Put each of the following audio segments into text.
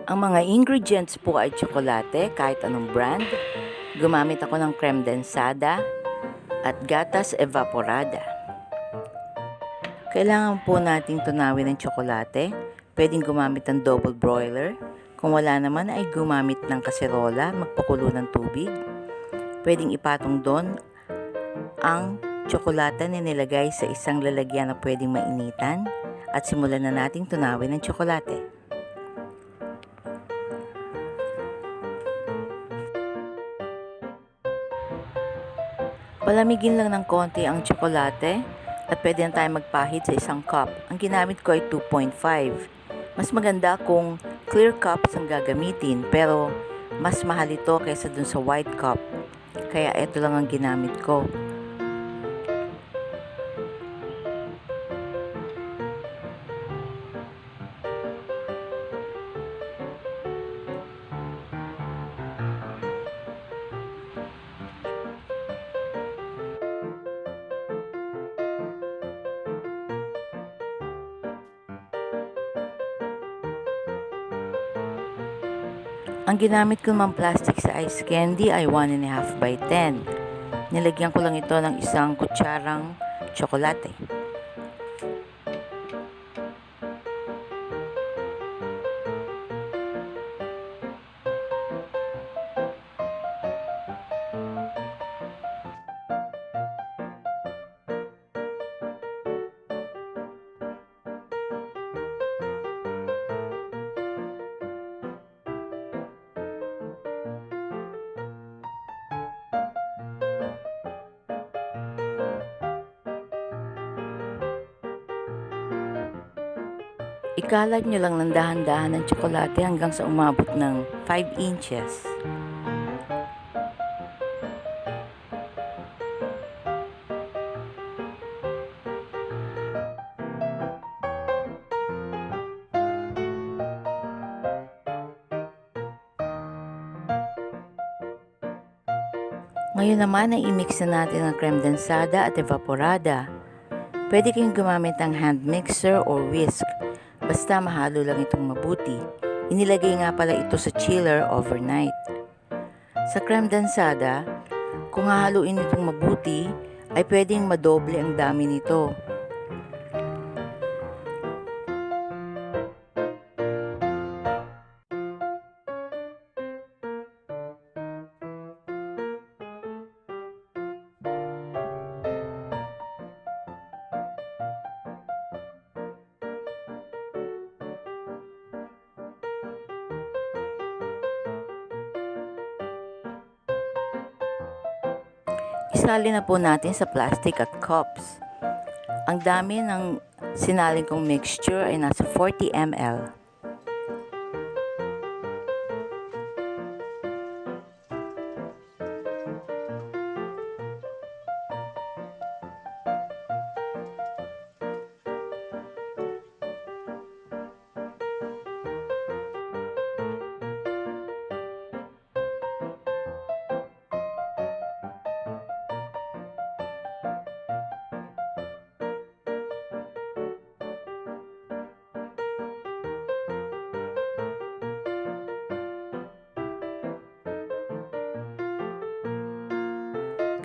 Ang mga ingredients po ay tsokolate, kahit anong brand. Gumamit ako ng Kremdensada at gatas Evaporada. Kailangan po nating tunawin ng tsokolate. Pwedeng gumamit ng double broiler. Kung wala naman ay gumamit ng kaserola, magpakulo ng tubig. Pwedeng ipatong doon ang tsokolate na nilagay sa isang lalagyan na pwedeng mainitan at simulan na nating tunawin ng tsokolate. Palamigin lang ng konti ang tsokolate at pwede na tayo magpahid sa isang cup. Ang ginamit ko ay 2.5. Mas maganda kung clear cups ang gagamitin, pero mas mahal ito kaysa dun sa white cup. Kaya ito lang ang ginamit ko. Ang ginamit ko naman plastic sa ice candy ay 1.5 by 10. Nilagyan ko lang ito ng isang kutsarang tsokolate. Ikalat nyo lang ng dahan-dahan ng tsokolate hanggang sa umabot ng 5 inches. Ngayon naman ay i-mix na natin ang Kremdensada at Evaporada. Pwede kayong gumamit ng hand mixer or whisk. Basta mahalo lang itong mabuti. Inilagay nga pala ito sa chiller overnight. Sa Kremdensada, kung hahaluin itong mabuti, ay pwedeng madoble ang dami nito. Isali na po natin sa plastic at cups. Ang dami ng sinalin kong mixture ay nasa 40 ml.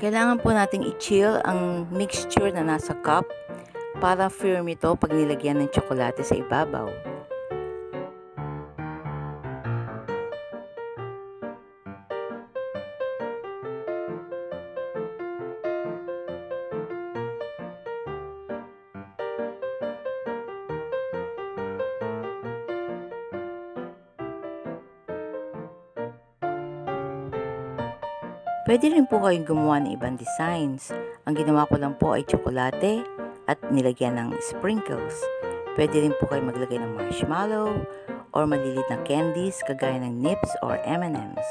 Kailangan po nating i-chill ang mixture na nasa cup para firm ito pag nilagyan ng tsokolate sa ibabaw. Pwede rin po kayong gumawa ng ibang designs. Ang ginawa ko lang po ay tsokolate at nilagyan ng sprinkles. Pwede rin po kayo maglagay ng marshmallow or maliliit na candies kagaya ng nips or M&M's.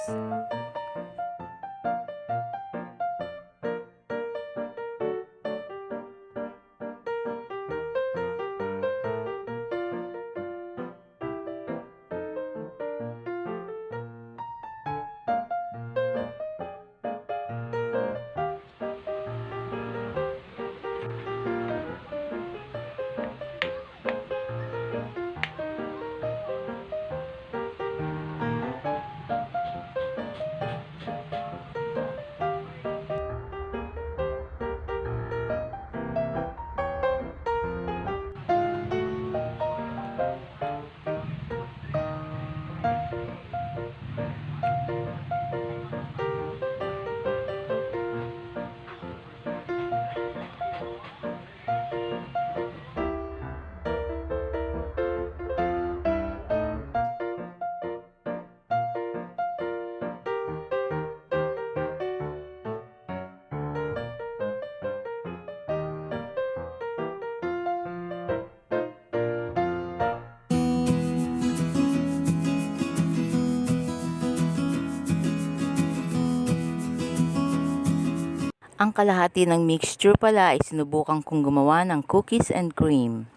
Ang kalahati ng mixture pala ay sinubukan kong gumawa ng cookies and cream.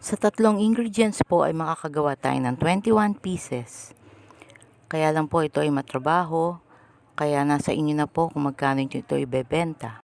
Sa tatlong ingredients po ay makakagawa tayo ng 21 pieces. Kaya lang po ito ay matrabaho, kaya nasa inyo na po kung magkano ito ibebenta.